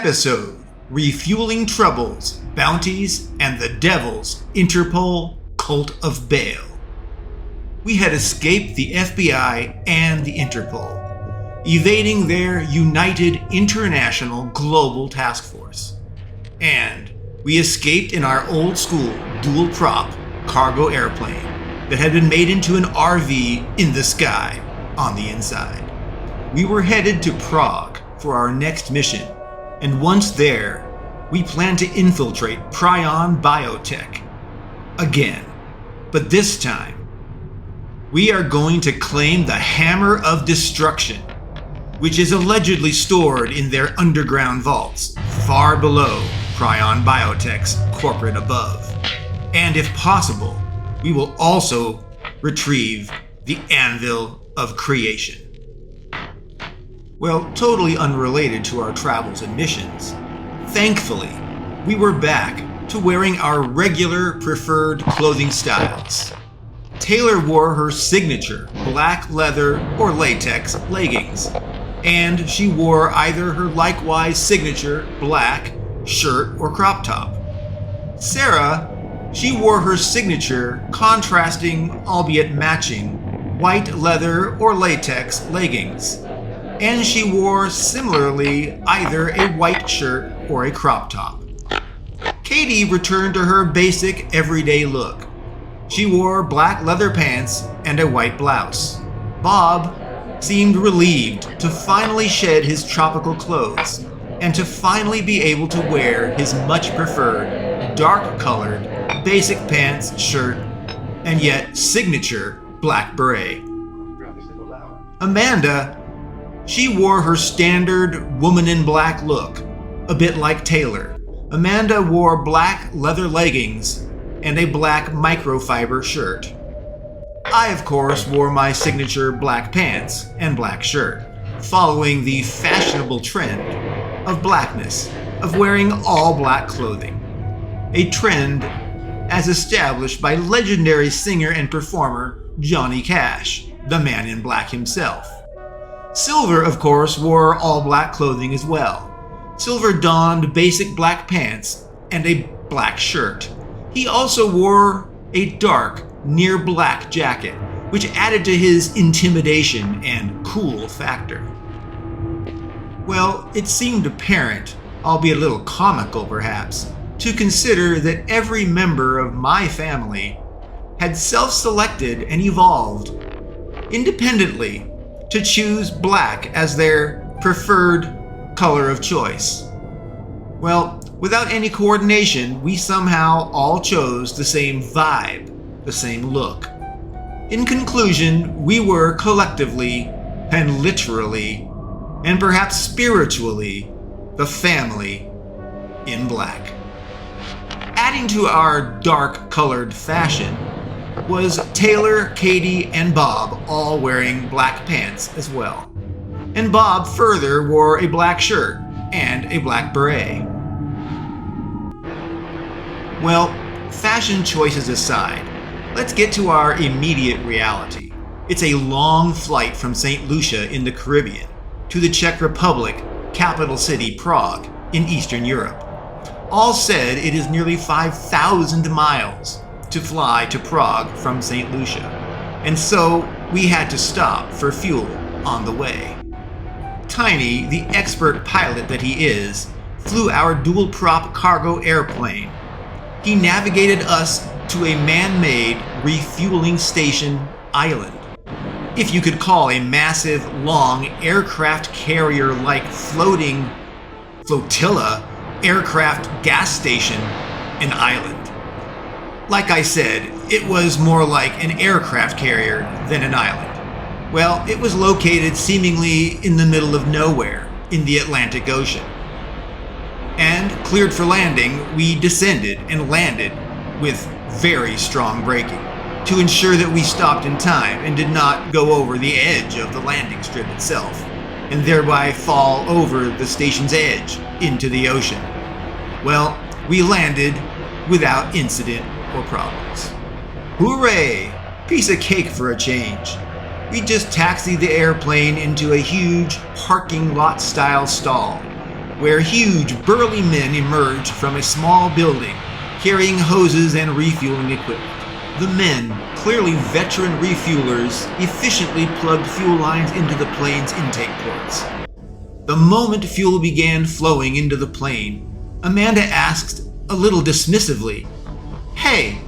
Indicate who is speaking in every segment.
Speaker 1: Episode: Refueling Troubles, Bounties, and the Devil's Interpol Cult of Baal. We had escaped the FBI and the Interpol, evading their United International Global Task Force. And we escaped in our old-school dual-prop cargo airplane that had been made into an RV in the sky on the inside. We were headed to Prague for our next mission, and once there, we planned to infiltrate Prion Biotech again. But this time, we are going to claim the Hammer of Destruction, which is allegedly stored in their underground vaults, far below Prion Biotech's corporate above. And if possible, we will also retrieve the Anvil of Creation. Well, totally unrelated to our travels and missions, thankfully, we were back to wearing our regular preferred clothing styles. Taylor wore her signature black leather or latex leggings, and she wore either her likewise signature black shirt or crop top. Sarah, she wore her signature contrasting, albeit matching, white leather or latex leggings, and she wore similarly either a white shirt or a crop top. Katie returned to her basic everyday look. She wore black leather pants and a white blouse. Bob seemed relieved to finally shed his tropical clothes and to finally be able to wear his much preferred dark-colored basic pants, shirt, and yet signature black beret. Amanda, she wore her standard woman in black look, a bit like Taylor. Amanda wore black leather leggings and a black microfiber shirt. I, of course, wore my signature black pants and black shirt, following the fashionable trend of blackness, of wearing all black clothing. A trend as established by legendary singer and performer Johnny Cash, the Man in Black himself. Silver, of course, wore all black clothing as well. Silver donned basic black pants and a black shirt. He also wore a dark, near black jacket, which added to his intimidation and cool factor. Well, it seemed apparent, albeit a little comical perhaps, to consider that every member of my family had self-selected and evolved independently to choose black as their preferred color of choice. Well, without any coordination, we somehow all chose the same vibe, the same look. In conclusion, we were collectively and literally and perhaps spiritually the family in black. Adding to our dark-colored fashion was Taylor, Katie, and Bob all wearing black pants as well. And Bob further wore a black shirt and a black beret. Well, fashion choices aside, let's get to our immediate reality. It's a long flight from St. Lucia in the Caribbean to the Czech Republic, capital city Prague in Eastern Europe. All said, it is nearly 5,000 miles to fly to Prague from St. Lucia, and so we had to stop for fuel on the way. Tiny, the expert pilot that he is, flew our dual-prop cargo airplane. He navigated us to a man-made refueling station island, if you could call a massive, long aircraft carrier-like floating flotilla aircraft gas station an island. Like I said, it was more like an aircraft carrier than an island. Well, it was located seemingly in the middle of nowhere in the Atlantic Ocean. And cleared for landing, we descended and landed with very strong braking to ensure that we stopped in time and did not go over the edge of the landing strip itself and thereby fall over the station's edge into the ocean. Well, we landed without incident or problems. Hooray! Piece of cake for a change. We just taxied the airplane into a huge parking lot-style stall, where huge, burly men emerged from a small building, carrying hoses and refueling equipment. The men, clearly veteran refuelers, efficiently plugged fuel lines into the plane's intake ports. The moment fuel began flowing into the plane, Amanda asked, a little dismissively, "Hey,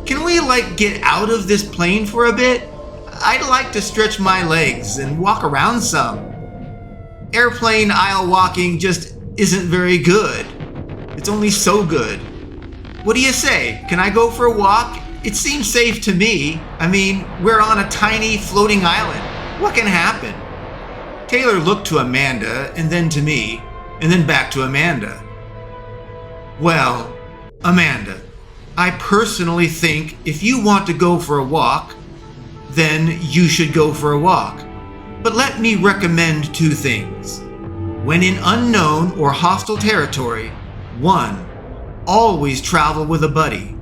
Speaker 1: can we get out of this plane for a bit? I'd like to stretch my legs and walk around some. Airplane aisle walking just isn't very good. It's only so good. What do you say? Can I go for a walk? It seems safe to me. I mean, we're on a tiny floating island. What can happen?" Taylor looked to Amanda, and then to me, and then back to Amanda. "Well, Amanda, I personally think if you want to go for a walk, then you should go for a walk. But let me recommend two things. When in unknown or hostile territory, 1, always travel with a buddy.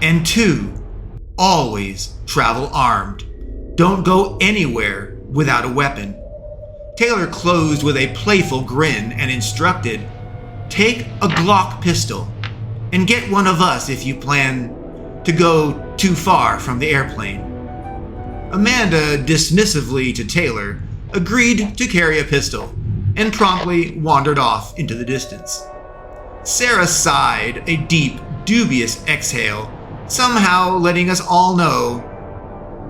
Speaker 1: And 2, always travel armed. Don't go anywhere without a weapon." Taylor closed with a playful grin and instructed, "Take a Glock pistol and get one of us if you plan to go too far from the airplane." Amanda, dismissively to Taylor, agreed to carry a pistol and promptly wandered off into the distance. Sarah sighed a deep, dubious exhale, somehow letting us all know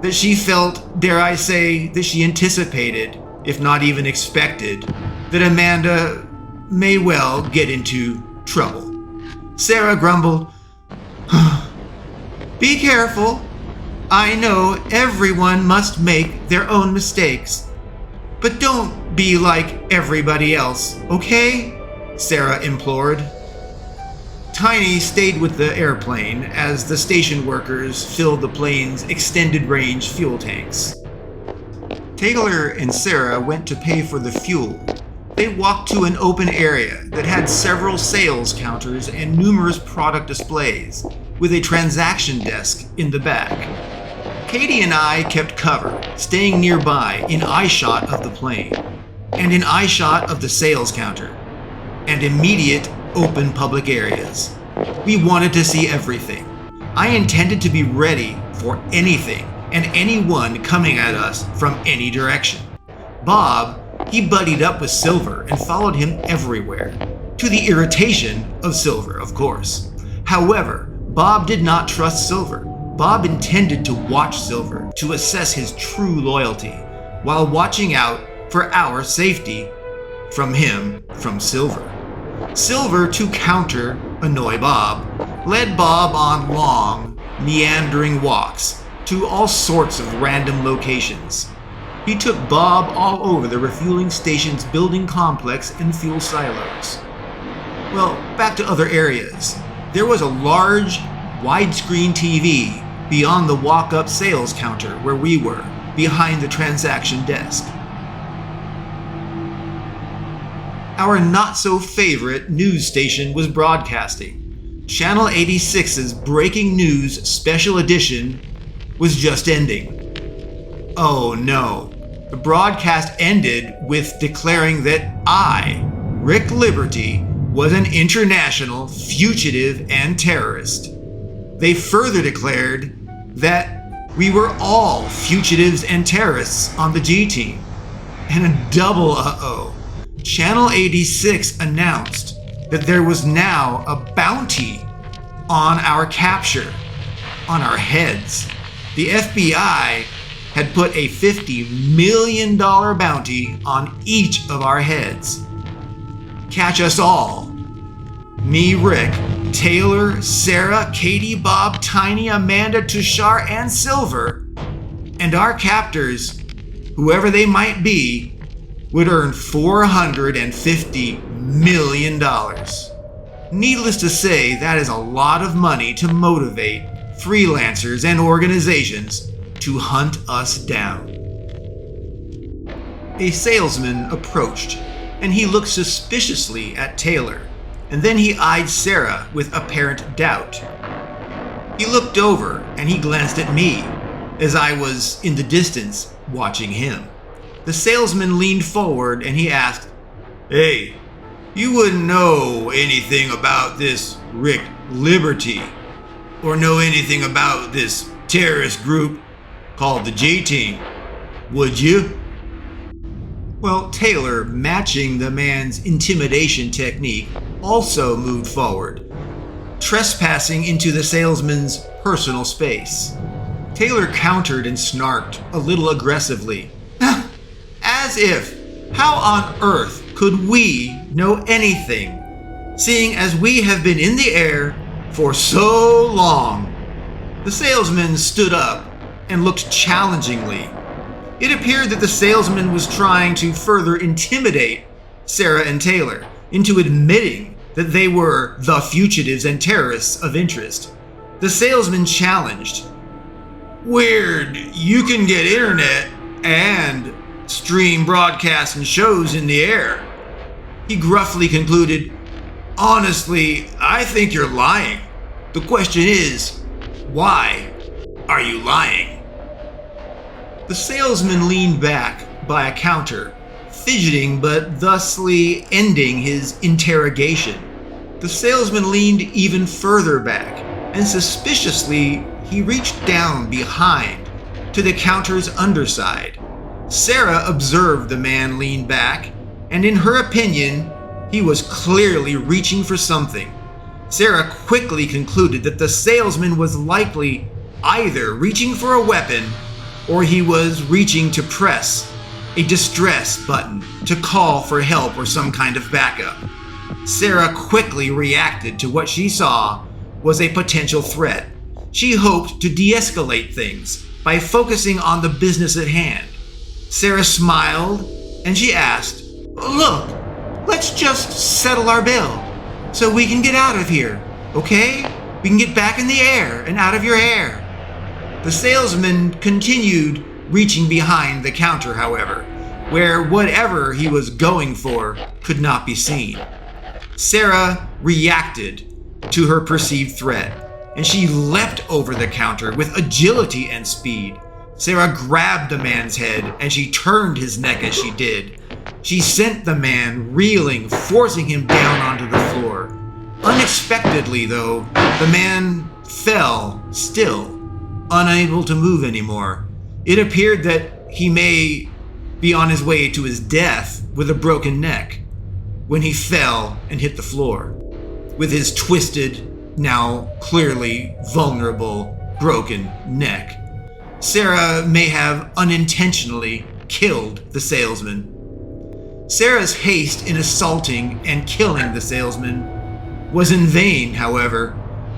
Speaker 1: that she felt, dare I say, that she anticipated, if not even expected, that Amanda may well get into trouble. Sarah grumbled, "Be careful. I know everyone must make their own mistakes, but don't be like everybody else, okay?" Sarah implored. Tiny stayed with the airplane as the station workers filled the plane's extended-range fuel tanks. Taylor and Sarah went to pay for the fuel. They walked to an open area that had several sales counters and numerous product displays, with a transaction desk in the back. Katie and I kept cover, staying nearby in eyeshot of the plane, and in eyeshot of the sales counter, and immediate open public areas. We wanted to see everything. I intended to be ready for anything and anyone coming at us from any direction. Bob, he buddied up with Silver and followed him everywhere, to the irritation of Silver, of course. However, Bob did not trust Silver. Bob intended to watch Silver to assess his true loyalty, while watching out for our safety from Silver. Silver, to counter annoy Bob, led Bob on long, meandering walks to all sorts of random locations. He took Bob all over the refueling station's building complex and fuel silos. Well, back to other areas. There was a large, widescreen TV beyond the walk-up sales counter where we were, behind the transaction desk. Our not-so-favorite news station was broadcasting. Channel 86's Breaking News Special Edition was just ending. Oh no. The broadcast ended with declaring that I, Rick Liberty, was an international fugitive and terrorist. They further declared that we were all fugitives and terrorists on the GTeam. And a double uh-oh. Channel 86 announced that there was now a bounty on our capture, on our heads. The FBI had put a $50 million bounty on each of our heads. Catch us all. Me, Rick, Taylor, Sarah, Katie, Bob, Tiny, Amanda, Tushar, and Silver, and our captors, whoever they might be, would earn $450 million. Needless to say, that is a lot of money to motivate freelancers and organizations to hunt us down. A salesman approached, and he looked suspiciously at Taylor, and then he eyed Sarah with apparent doubt. He looked over, and he glanced at me, as I was in the distance watching him. The salesman leaned forward and he asked, "Hey, You wouldn't know anything about this Rick Liberty, or know anything about this terrorist group called the GTeam, would you? Well, Taylor, matching the man's intimidation technique, also moved forward, trespassing into the salesman's personal space. Taylor countered and snarked a little aggressively. As if, how on earth could we know anything, seeing as we have been in the air for so long? The salesman stood up and looked challengingly. It appeared that the salesman was trying to further intimidate Sarah and Taylor into admitting that they were the fugitives and terrorists of interest. The salesman challenged, "Weird, you can get internet and stream broadcasts and shows in the air." He gruffly concluded, "Honestly, I think you're lying. The question is, why are you lying?" The salesman leaned back by a counter, fidgeting but thusly ending his interrogation. The salesman leaned even further back, and suspiciously he reached down behind to the counter's underside. Sarah observed the man lean back, and in her opinion, he was clearly reaching for something. Sarah quickly concluded that the salesman was likely either reaching for a weapon or he was reaching to press a distress button to call for help or some kind of backup. Sarah quickly reacted to what she saw was a potential threat. She hoped to de-escalate things by focusing on the business at hand. Sarah smiled and she asked, "Look, let's just settle our bill so we can get out of here, okay? We can get back in the air and out of your hair." The salesman continued reaching behind the counter, however, where whatever he was going for could not be seen. Sarah reacted to her perceived threat, and she leapt over the counter with agility and speed. Sarah grabbed the man's head, and she turned his neck as she did. She sent the man reeling, forcing him down onto the floor. Unexpectedly, though, the man fell still, unable to move anymore. It appeared that he may be on his way to his death with a broken neck when he fell and hit the floor with his twisted, now clearly vulnerable, broken neck. Sarah may have unintentionally killed the salesman. Sarah's haste in assaulting and killing the salesman was in vain, however,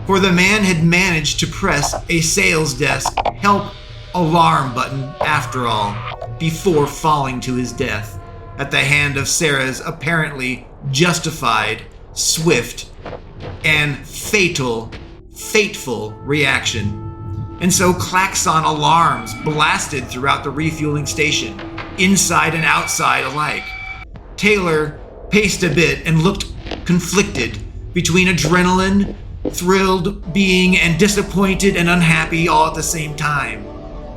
Speaker 1: for the man had managed to press a sales desk help alarm button after all, before falling to his death at the hand of Sarah's apparently justified, swift, and fateful reaction. And so klaxon alarms blasted throughout the refueling station, inside and outside alike. Taylor paced a bit and looked conflicted between adrenaline, thrilled being, and disappointed and unhappy all at the same time.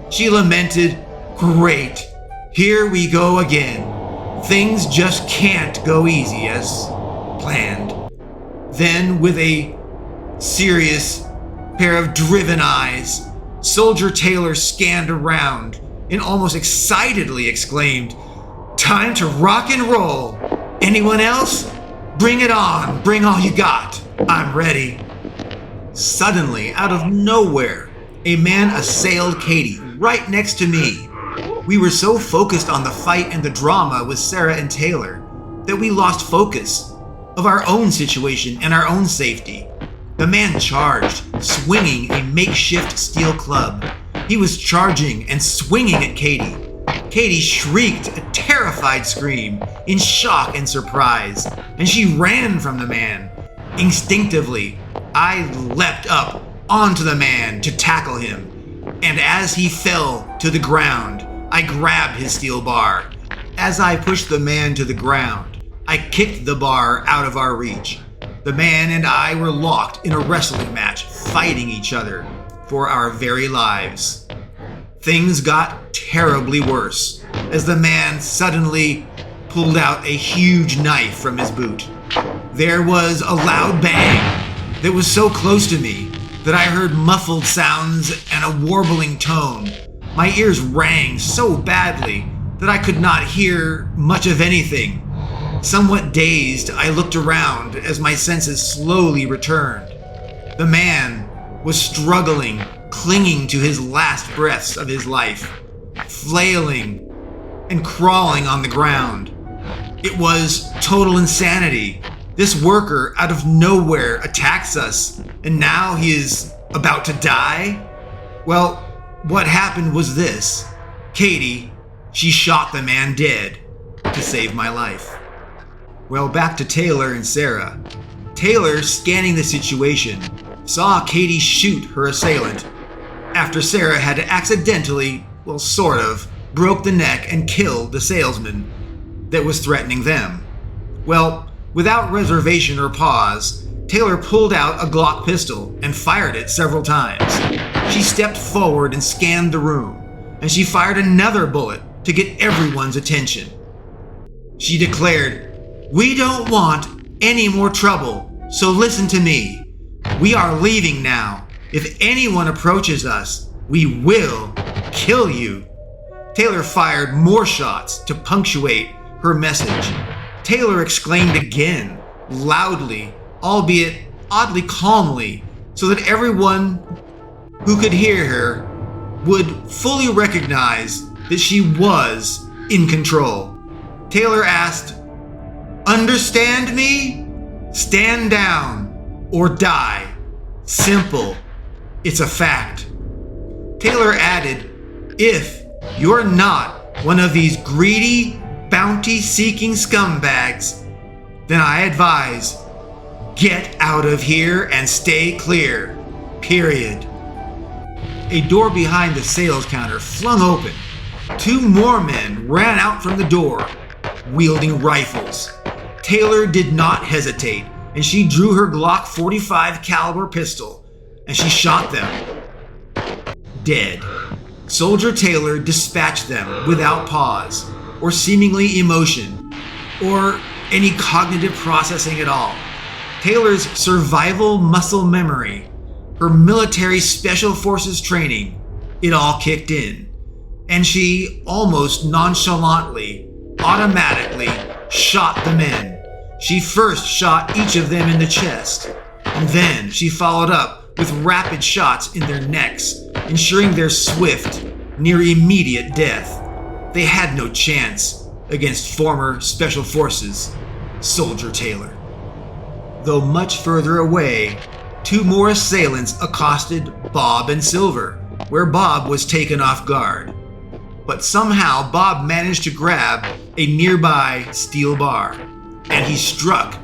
Speaker 1: She lamented, "Great, here we go again. Things just can't go easy as planned." Then, with a serious pair of driven eyes, Soldier Taylor scanned around and almost excitedly exclaimed, "Time to rock and roll. Anyone else? Bring it on. Bring all you got. I'm ready." Suddenly, out of nowhere, a man assailed Katie right next to me. We were so focused on the fight and the drama with Sarah and Taylor that we lost focus of our own situation and our own safety. The man charged, swinging a makeshift steel club. He was charging and swinging at Katie. Katie shrieked a terrified scream in shock and surprise, and she ran from the man. Instinctively, I leapt up onto the man to tackle him, and as he fell to the ground, I grabbed his steel bar. As I pushed the man to the ground, I kicked the bar out of our reach. The man and I were locked in a wrestling match, fighting each other for our very lives. Things got terribly worse as the man suddenly pulled out a huge knife from his boot. There was a loud bang that was so close to me that I heard muffled sounds and a warbling tone. My ears rang so badly that I could not hear much of anything. Somewhat dazed, I looked around as my senses slowly returned. The man was struggling, clinging to his last breaths of his life, flailing and crawling on the ground. It was total insanity. This worker out of nowhere attacks us, and now he is about to die? Well, what happened was this. Katie, she shot the man dead to save my life. Well, back to Taylor and Sarah. Taylor, scanning the situation, saw Katie shoot her assailant after Sarah had accidentally, well, sort of, broke the neck and killed the salesman that was threatening them. Well, without reservation or pause, Taylor pulled out a Glock pistol and fired it several times. She stepped forward and scanned the room, and she fired another bullet to get everyone's attention. She declared, "We don't want any more trouble, so listen to me. We are leaving now. If anyone approaches us, we will kill you." Taylor fired more shots to punctuate her message. Taylor exclaimed again, loudly, albeit oddly calmly, so that everyone who could hear her would fully recognize that she was in control. Taylor asked, "Understand me? Stand down or die. Simple. It's a fact." Taylor added, "If you're not one of these greedy, bounty-seeking scumbags, then I advise, get out of here and stay clear. Period." A door behind the sales counter flung open. 2 more men ran out from the door, wielding rifles. Taylor did not hesitate, and she drew her Glock 45 caliber pistol, and she shot them. Dead. Soldier Taylor dispatched them without pause, or seemingly emotion, or any cognitive processing at all. Taylor's survival muscle memory, her military special forces training, it all kicked in. And she almost nonchalantly, automatically shot the men. She first shot each of them in the chest, and then she followed up with rapid shots in their necks, ensuring their swift, near immediate death. They had no chance against former Special Forces Soldier Taylor. Though much further away, 2 more assailants accosted Bob and Silver, where Bob was taken off guard. But somehow Bob managed to grab a nearby steel bar, and he struck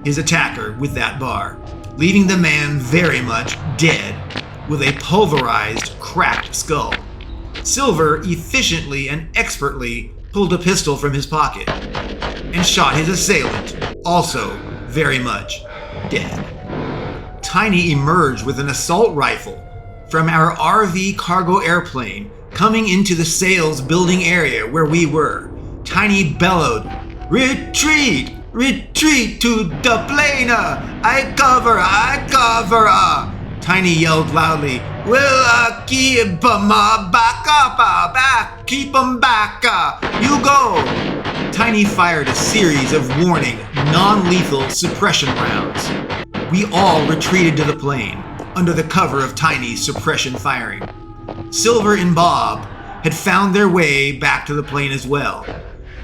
Speaker 1: his attacker with that bar, leaving the man very much dead with a pulverized, cracked skull. Silver efficiently and expertly pulled a pistol from his pocket and shot his assailant, also very much dead. Tiny emerged with an assault rifle from our RV cargo airplane coming into the sales building area where we were. Tiny bellowed, "Retreat! Retreat to the plane! I cover! Tiny yelled loudly, "We'll keep 'em back up, back! Keep 'em back! You go!" Tiny fired a series of warning, non-lethal suppression rounds. We all retreated to the plane, under the cover of Tiny's suppression firing. Silver and Bob had found their way back to the plane as well.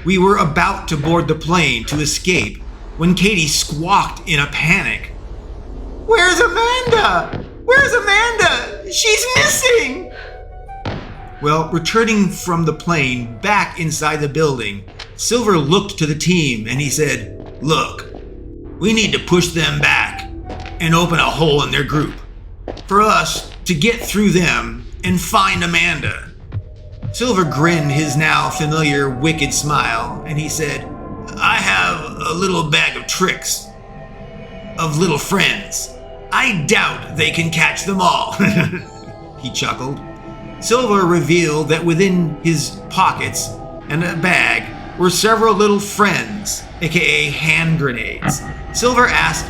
Speaker 1: We were about to board the plane to escape when Katie squawked in a panic. "Where's Amanda? Where's Amanda? She's missing!" Well, returning from the plane back inside the building, Silver looked to the team and he said, "Look, we need to push them back and open a hole in their group for us to get through them and find Amanda." Silver grinned his now familiar wicked smile and he said, "I have a little bag of tricks, of little friends. I doubt they can catch them all." He chuckled. Silver revealed that within his pockets and a bag were several little friends, aka hand grenades. Silver asked,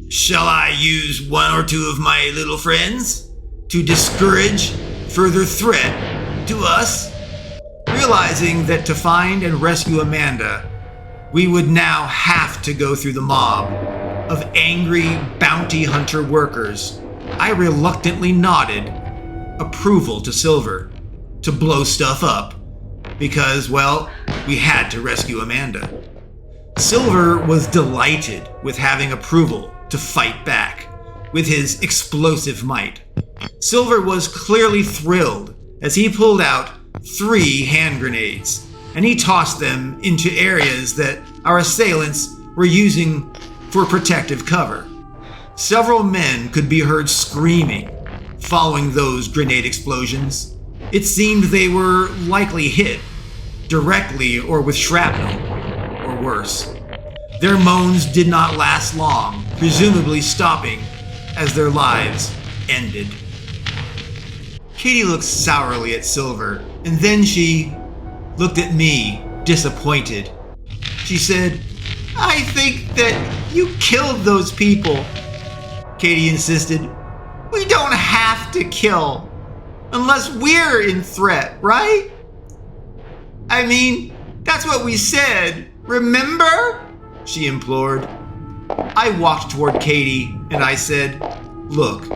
Speaker 1: "Shall I use one or two of my little friends to discourage further threat to us?" Realizing that to find and rescue Amanda, we would now have to go through the mob of angry bounty hunter workers, I reluctantly nodded approval to Silver to blow stuff up because, well, we had to rescue Amanda. Silver was delighted with having approval to fight back with his explosive might. Silver was clearly thrilled as he pulled out 3 hand grenades and he tossed them into areas that our assailants were using for protective cover. Several men could be heard screaming following those grenade explosions. It seemed they were likely hit directly or with shrapnel, or worse. Their moans did not last long, presumably stopping as their lives ended. Katie looked sourly at Silver, and then she looked at me, disappointed. She said, "I think that you killed those people." Katie insisted, "We don't have to kill unless we're in threat, right? I mean, that's what we said, remember?" she implored. I walked toward Katie and I said, "Look,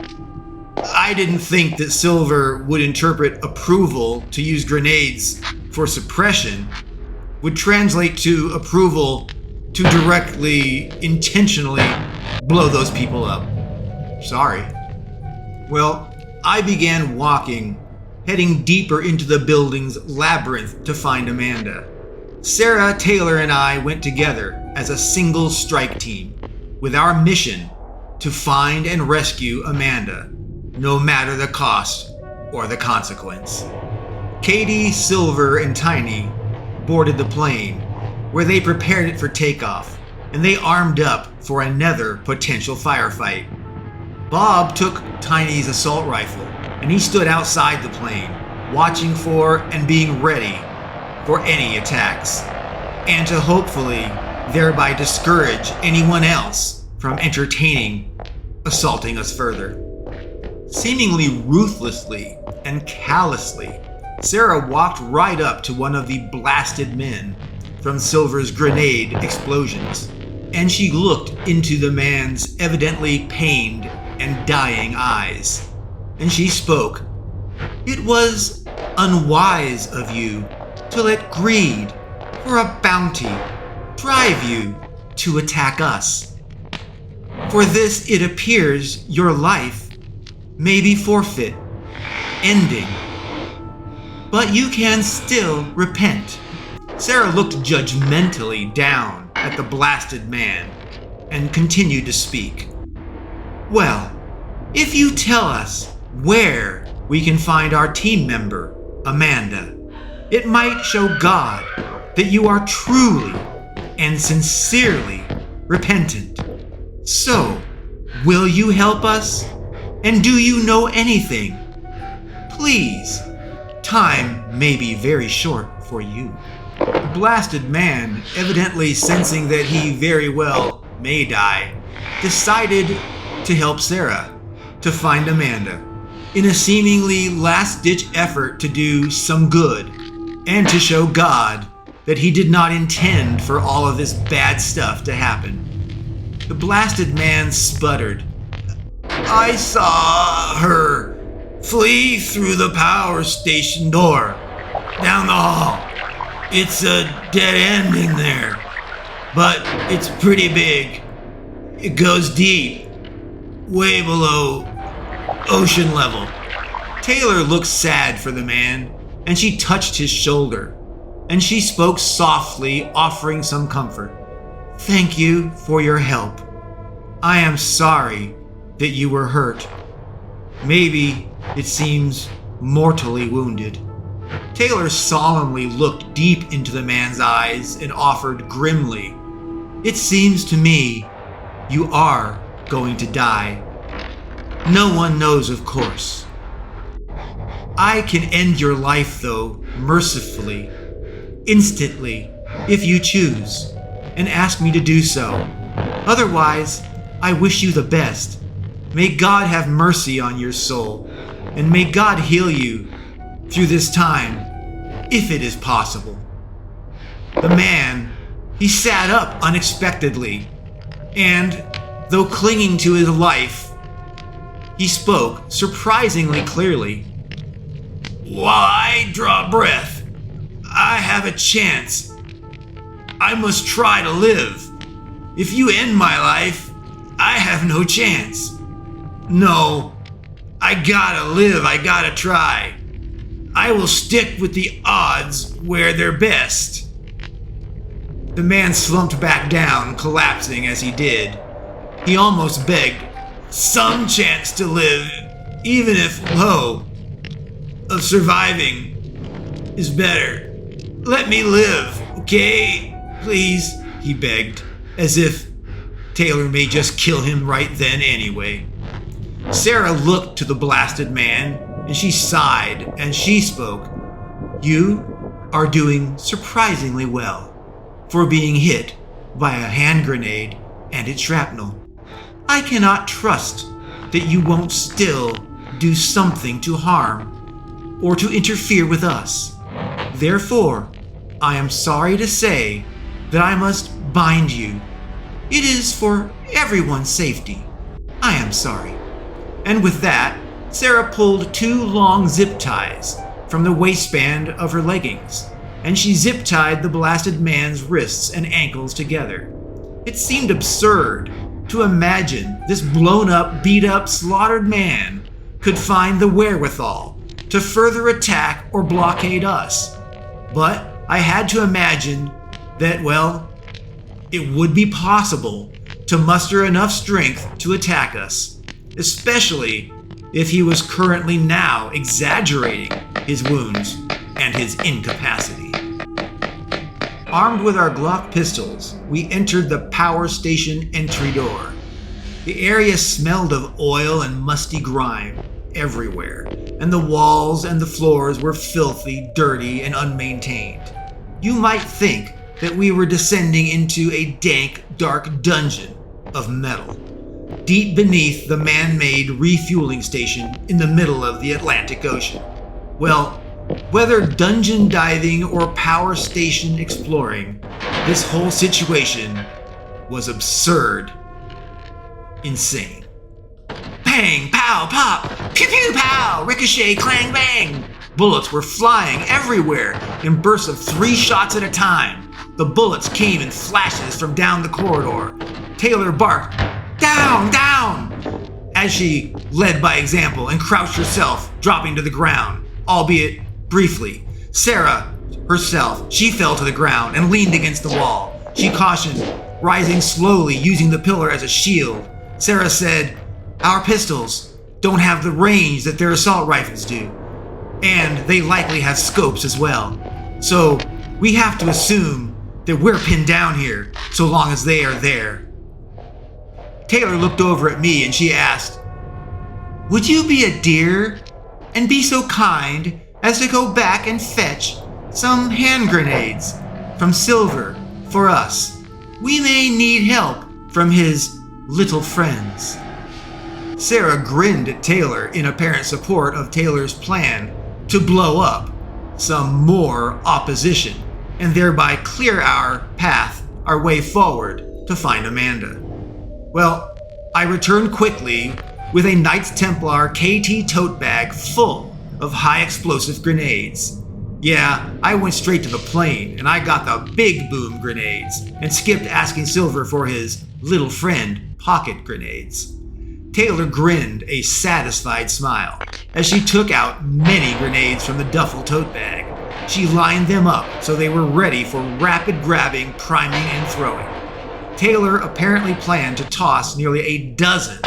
Speaker 1: I didn't think that Silver would interpret approval to use grenades for suppression would translate to approval to directly, intentionally blow those people up. Sorry." Well, I began walking, heading deeper into the building's labyrinth to find Amanda. Sarah, Taylor, and I went together as a single strike team with our mission to find and rescue Amanda, no matter the cost or the consequence. Katie, Silver, and Tiny boarded the plane, where they prepared it for takeoff, and they armed up for another potential firefight. Bob took Tiny's assault rifle, and he stood outside the plane, watching for and being ready for any attacks, and to hopefully thereby discourage anyone else from entertaining assaulting us further. Seemingly ruthlessly and callously, Sarah walked right up to one of the blasted men from Silver's grenade explosions, and she looked into the man's evidently pained and dying eyes, and she spoke. "It was unwise of you to let greed for a bounty drive you to attack us. For this it appears your life may be forfeit, ending. But you can still repent." Sarah looked judgmentally down at the blasted man and continued to speak. "Well, if you tell us where we can find our team member, Amanda, it might show God that you are truly and sincerely repentant. So, will you help us? And do you know anything? Please, time may be very short for you." The blasted man, evidently sensing that he very well may die, decided to help Sarah to find Amanda in a seemingly last-ditch effort to do some good and to show God that he did not intend for all of this bad stuff to happen. The blasted man sputtered, "I saw her flee through the power station door down the hall. It's a dead end in there, but it's pretty big. It goes deep, way below ocean level." Taylor looked sad for the man, and she touched his shoulder, and she spoke softly, offering some comfort. "Thank you for your help. I am sorry that you were hurt. Maybe it seems mortally wounded." Taylor solemnly looked deep into the man's eyes and offered grimly, "It seems to me you are going to die. No one knows, of course. I can end your life, though, mercifully, instantly, if you choose, and ask me to do so. Otherwise, I wish you the best. May God have mercy on your soul, and may God heal you through this time, if it is possible." The man, he sat up unexpectedly, and, though clinging to his life, he spoke surprisingly clearly. "While I draw breath, I have a chance. I must try to live. If you end my life, I have no chance. No, I gotta live, I gotta try. I will stick with the odds where they're best." The man slumped back down, collapsing as he did. He almost begged, "Some chance to live, even if low, of surviving is better. Let me live, okay? Please," he begged, as if Taylor may just kill him right then anyway. Sarah looked to the blasted man, and she sighed and she spoke. "You are doing surprisingly well for being hit by a hand grenade and its shrapnel. I cannot trust that you won't still do something to harm or to interfere with us. Therefore, I am sorry to say that I must bind you. It is for everyone's safety. I am sorry." And with that, Sarah pulled 2 long zip ties from the waistband of her leggings, and she zip-tied the blasted man's wrists and ankles together. It seemed absurd to imagine this blown-up, beat-up, slaughtered man could find the wherewithal to further attack or blockade us. But I had to imagine that, well, it would be possible to muster enough strength to attack us, especially if he was currently now exaggerating his wounds and his incapacity. Armed with our Glock pistols, we entered the power station entry door. The area smelled of oil and musty grime everywhere, and the walls and the floors were filthy, dirty, and unmaintained. You might think that we were descending into a dank, dark dungeon of metal, deep beneath the man-made refueling station in the middle of the Atlantic Ocean. Well, whether dungeon diving or power station exploring, this whole situation was absurd, insane. Bang, pow, pop, pew pew pow, ricochet, clang bang. Bullets were flying everywhere in bursts of 3 shots at a time. The bullets came in flashes from down the corridor. Taylor barked, "Down, down!" as she led by example and crouched herself, dropping to the ground, albeit briefly. Sarah herself, she fell to the ground and leaned against the wall. She cautioned, rising slowly, using the pillar as a shield. Sarah said, "Our pistols don't have the range that their assault rifles do, and they likely have scopes as well. So we have to assume that we're pinned down here so long as they are there." Taylor looked over at me and she asked, "Would you be a dear and be so kind as to go back and fetch some hand grenades from Silver for us? We may need help from his little friends." Sarah grinned at Taylor in apparent support of Taylor's plan to blow up some more opposition and thereby clear our way forward to find Amanda. Well, I returned quickly with a Knights Templar KT tote bag full of high explosive grenades. Yeah, I went straight to the plane and I got the big boom grenades and skipped asking Silver for his little friend pocket grenades. Taylor grinned a satisfied smile as she took out many grenades from the duffel tote bag. She lined them up so they were ready for rapid grabbing, priming, and throwing. Taylor apparently planned to toss nearly a dozen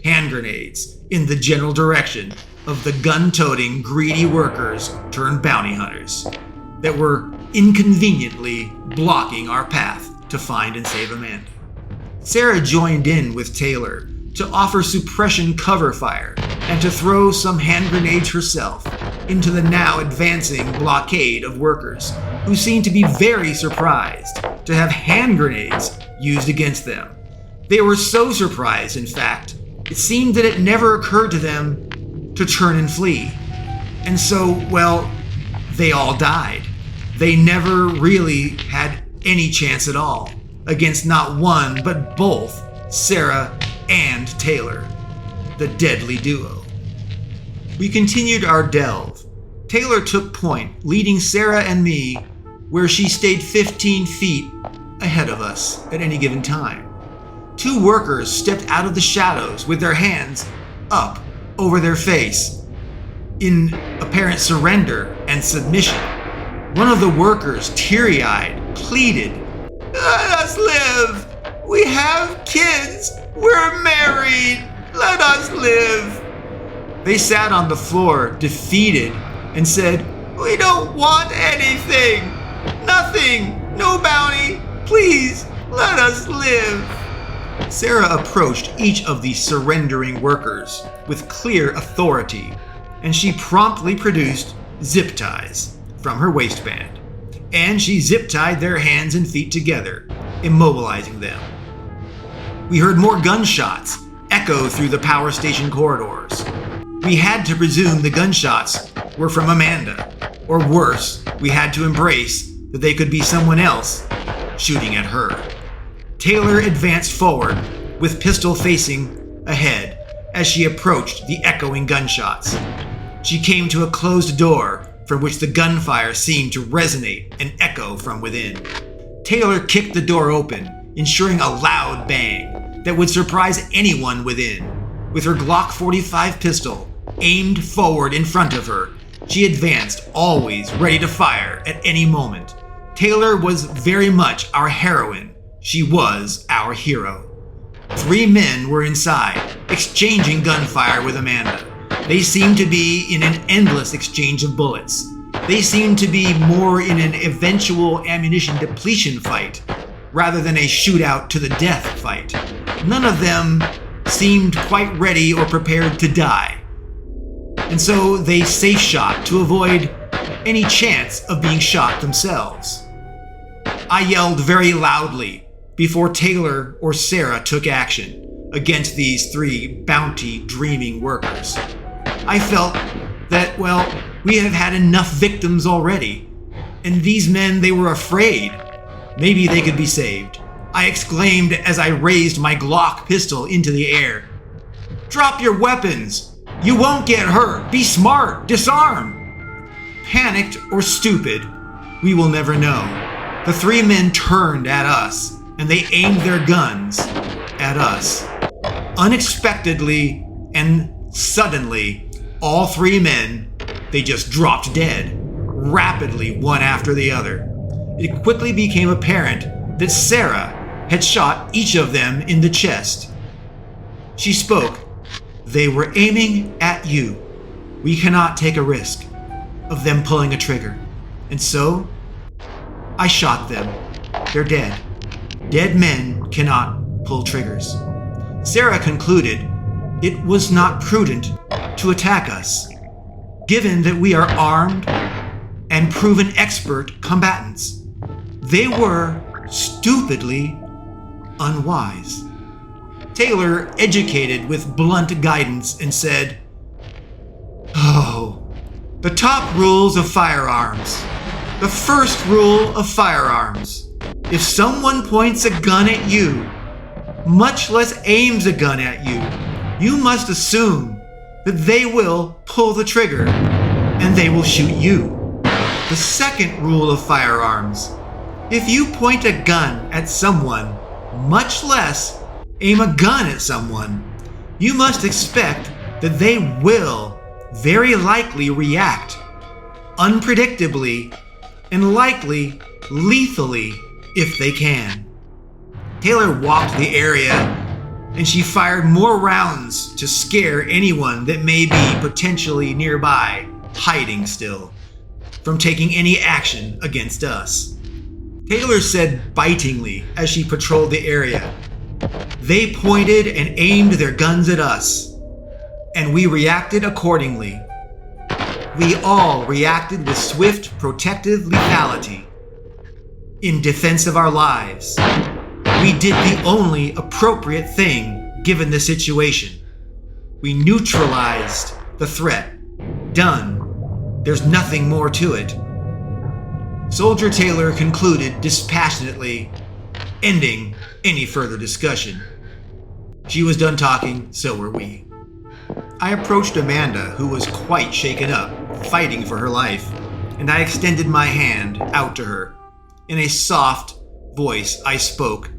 Speaker 1: hand grenades in the general direction of the gun-toting, greedy workers turned bounty hunters that were inconveniently blocking our path to find and save Amanda. Sarah joined in with Taylor to offer suppression cover fire and to throw some hand grenades herself. into the now advancing blockade of workers, who seemed to be very surprised to have hand grenades used against them. They were so surprised, in fact, it seemed that it never occurred to them to turn and flee. And so, well, they all died. They never really had any chance at all against not one, but both Sarah and Taylor, the deadly duo. We continued our delve. Taylor took point, leading Sarah and me where she stayed 15 feet ahead of us at any given time. Two workers stepped out of the shadows with their hands up over their face in apparent surrender and submission. One of the workers, teary-eyed, pleaded, "Let us live! We have kids! We're married! Let us live!" They sat on the floor, defeated, and said, "We don't want anything! Nothing! No bounty! Please, let us live!" Sarah approached each of the surrendering workers with clear authority, and she promptly produced zip ties from her waistband, and she zip-tied their hands and feet together, immobilizing them. We heard more gunshots echo through the power station corridors. We had to presume the gunshots were from Amanda, or worse, we had to embrace that they could be someone else shooting at her. Taylor advanced forward with pistol facing ahead as she approached the echoing gunshots. She came to a closed door from which the gunfire seemed to resonate and echo from within. Taylor kicked the door open, ensuring a loud bang that would surprise anyone within. With her Glock 45 pistol aimed forward in front of her, she advanced, always ready to fire at any moment. Taylor was very much our heroine. She was our hero. 3 men were inside, exchanging gunfire with Amanda. They seemed to be in an endless exchange of bullets. They seemed to be more in an eventual ammunition depletion fight, rather than a shootout to the death fight. None of them seemed quite ready or prepared to die. And so they safe shot to avoid any chance of being shot themselves. I yelled very loudly before Taylor or Sarah took action against these 3 bounty-dreaming workers. I felt that, well, we have had enough victims already, and these men, they were afraid. Maybe they could be saved. I exclaimed as I raised my Glock pistol into the air. "Drop your weapons! You won't get hurt! Be smart! Disarm!" Panicked or stupid, we will never know. The 3 men turned at us, and they aimed their guns at us. Unexpectedly and suddenly, all 3 men, they just dropped dead, rapidly one after the other. It quickly became apparent that Sarah had shot each of them in the chest. She spoke. "They were aiming at you. We cannot take a risk of them pulling a trigger. And so, I shot them. They're dead. Dead men cannot pull triggers." Sarah concluded it was not prudent to attack us, given that we are armed and proven expert combatants. They were stupidly unwise. Taylor educated with blunt guidance and said, "Oh, the top rules of firearms. The first rule of firearms. If someone points a gun at you, much less aims a gun at you, you must assume that they will pull the trigger and they will shoot you. The second rule of firearms. If you point a gun at someone, much less aim a gun at someone, you must expect that they will very likely react unpredictably and likely lethally if they can." Taylor walked the area and she fired more rounds to scare anyone that may be potentially nearby, hiding still, from taking any action against us. Taylor said bitingly as she patrolled the area, "They pointed and aimed their guns at us, and we reacted accordingly. We all reacted with swift, protective lethality. In defense of our lives, we did the only appropriate thing given the situation. We neutralized the threat. Done. There's nothing more to it. Soldier Taylor concluded dispassionately, ending any further discussion. She was done talking, so were we. I approached Amanda, who was quite shaken up, fighting for her life, and I extended my hand out to her. In a soft voice, I spoke.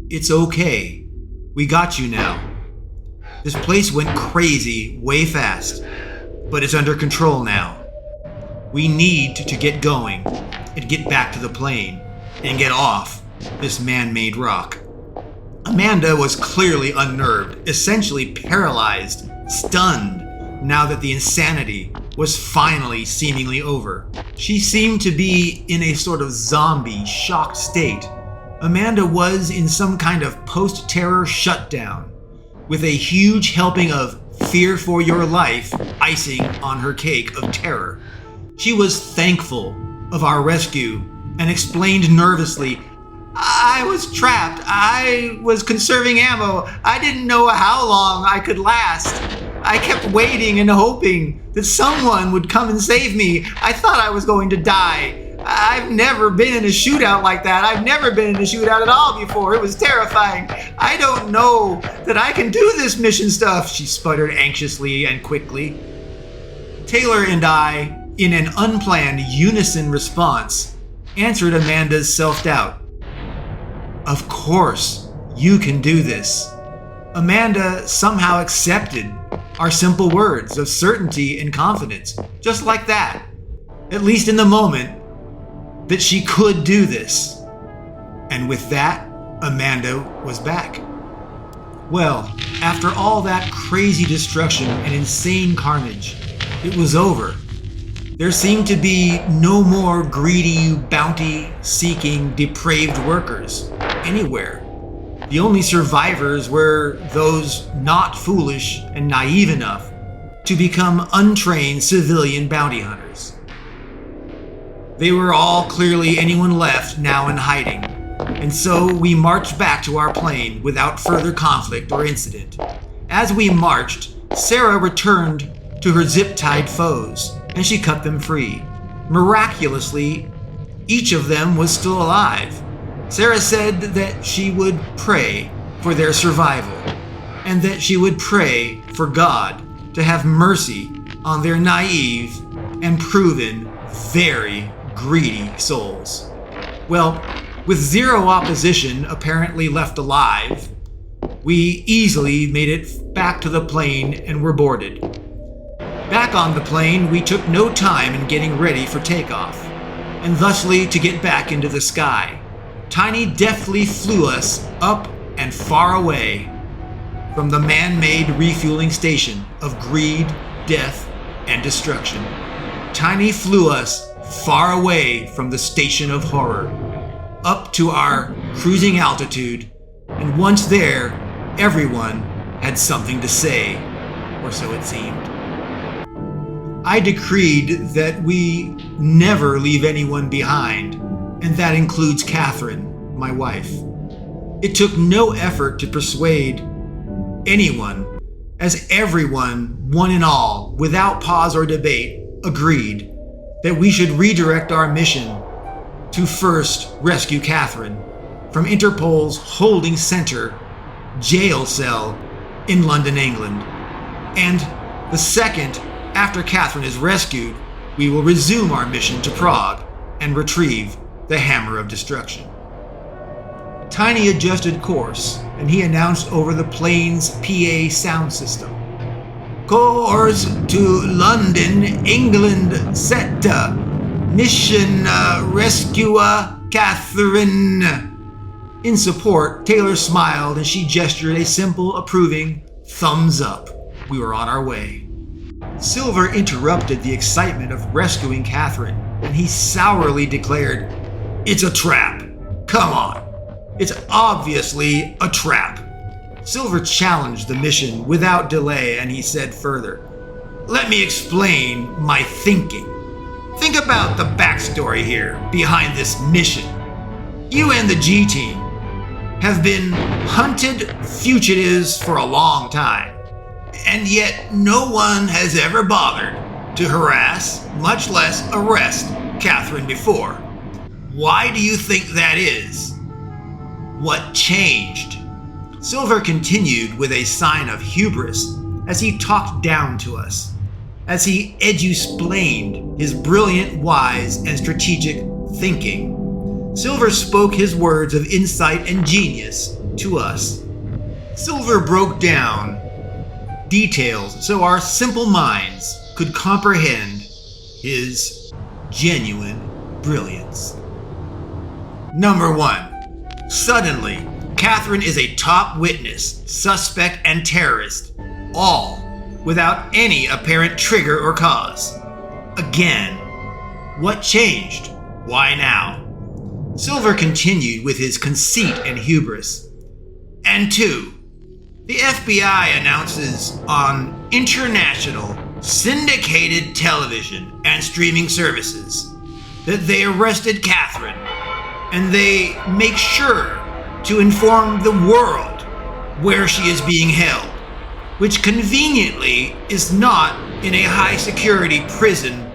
Speaker 1: "It's okay. We got you now. This place went crazy way fast, but it's under control now. We need to get going and get back to the plane and get off this man-made rock." Amanda was clearly unnerved, essentially paralyzed, stunned, now that the insanity was finally seemingly over. She seemed to be in a sort of zombie, shocked state. Amanda was in some kind of post-terror shutdown, with a huge helping of fear for your life icing on her cake of terror. She was thankful of our rescue and explained nervously, "I was trapped. I was conserving ammo. I didn't know how long I could last. I kept waiting and hoping that someone would come and save me. I thought I was going to die. I've never been in a shootout like that. I've never been in a shootout at all before. It was terrifying. I don't know that I can do this mission stuff," she sputtered anxiously and quickly. Taylor and I, in an unplanned unison response, answered Amanda's self-doubt. "Of course, you can do this." Amanda somehow accepted our simple words of certainty and confidence, just like that, at least in the moment, that she could do this. And with that, Amanda was back. Well, after all that crazy destruction and insane carnage, it was over. There seemed to be no more greedy, bounty-seeking, depraved workers anywhere. The only survivors were those not foolish and naive enough to become untrained civilian bounty hunters. They were all clearly anyone left now in hiding, and so we marched back to our plane without further conflict or incident. As we marched, Sarah returned to her zip-tied foes, and she cut them free. Miraculously, each of them was still alive. Sarah said that she would pray for their survival, and that she would pray for God to have mercy on their naive and proven very greedy souls. Well, with zero opposition apparently left alive, we easily made it back to the plane and were boarded. Back on the plane, we took no time in getting ready for takeoff, and thusly to get back into the sky. Tiny deftly flew us up and far away from the man-made refueling station of greed, death, and destruction. Tiny flew us far away from the station of horror, up to our cruising altitude, and once there, everyone had something to say, or so it seemed. I decreed that we never leave anyone behind, and that includes Catherine, my wife. It took no effort to persuade anyone, as everyone, one and all, without pause or debate, agreed that we should redirect our mission to first rescue Catherine from Interpol's holding center jail cell in London, England. And the second, after Catherine is rescued, we will resume our mission to Prague and retrieve the Hammer of Destruction. Tiny adjusted course, and he announced over the plane's PA sound system. "Course to London, England, set. Mission rescue Catherine." In support, Taylor smiled and she gestured a simple, approving thumbs up. We were on our way. Silver interrupted the excitement of rescuing Catherine, and he sourly declared, "It's a trap. Come on. It's obviously a trap." Silver challenged the mission without delay, and he said further, let me explain my thinking. Think about the backstory here behind this mission. You and the GTeam have been hunted fugitives for a long time, and yet no one has ever bothered to harass, much less arrest, Catherine before. Why do you think that is? What changed? Silver continued with a sign of hubris as he talked down to us, as he edu-splained his brilliant, wise, and strategic thinking. Silver spoke his words of insight and genius to us. Silver broke down details so our simple minds could comprehend his genuine brilliance. Number 1. Suddenly, Catherine is a top witness, suspect, and terrorist, all without any apparent trigger or cause. Again, what changed? Why now? Silver continued with his conceit and hubris. And 2. The FBI announces on international syndicated television and streaming services that they arrested Catherine, and they make sure to inform the world where she is being held, which conveniently is not in a high-security prison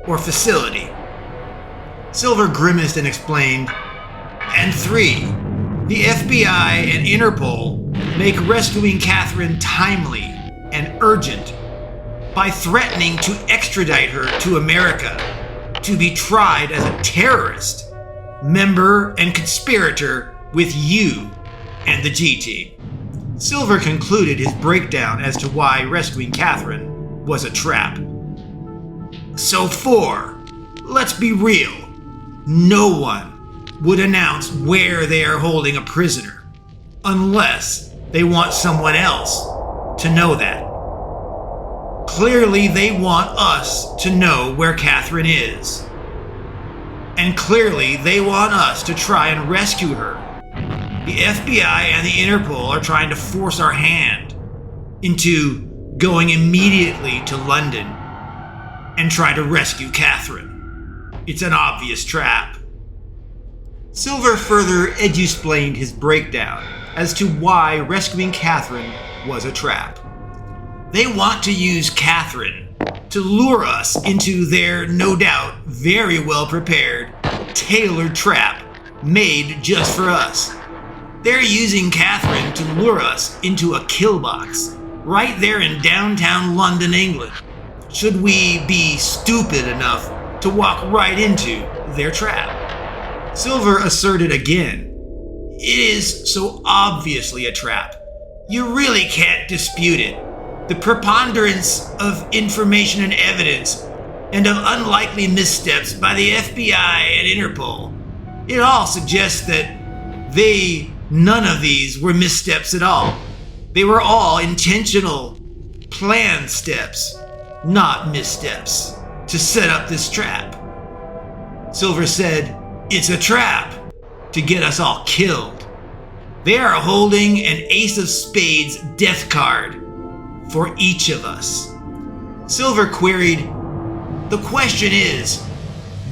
Speaker 1: or facility. Silver grimaced and explained, and 3, the FBI and Interpol make rescuing Catherine timely and urgent by threatening to extradite her to America to be tried as a terrorist, member and conspirator with you and the GTeam. Silver concluded his breakdown as to why rescuing Catherine was a trap. So 4, let's be real. No one would announce where they are holding a prisoner unless they want someone else to know that. Clearly, they want us to know where Catherine is. And clearly, they want us to try and rescue her. The FBI and the Interpol are trying to force our hand into going immediately to London and try to rescue Catherine. It's an obvious trap. Silver further edu-splained his breakdown as to why rescuing Catherine was a trap. They want to use Catherine to lure us into their, no doubt, very well prepared, tailored trap made just for us. They're using Catherine to lure us into a kill box right there in downtown London, England, should we be stupid enough to walk right into their trap. Silver asserted again, it is so obviously a trap. You really can't dispute it. The preponderance of information and evidence, and of unlikely missteps by the FBI and Interpol, it all suggests that none of these were missteps at all. They were all intentional, planned steps, not missteps, to set up this trap. Silver said, it's a trap to get us all killed. They are holding an Ace of Spades death card for each of us. Silver queried, the question is,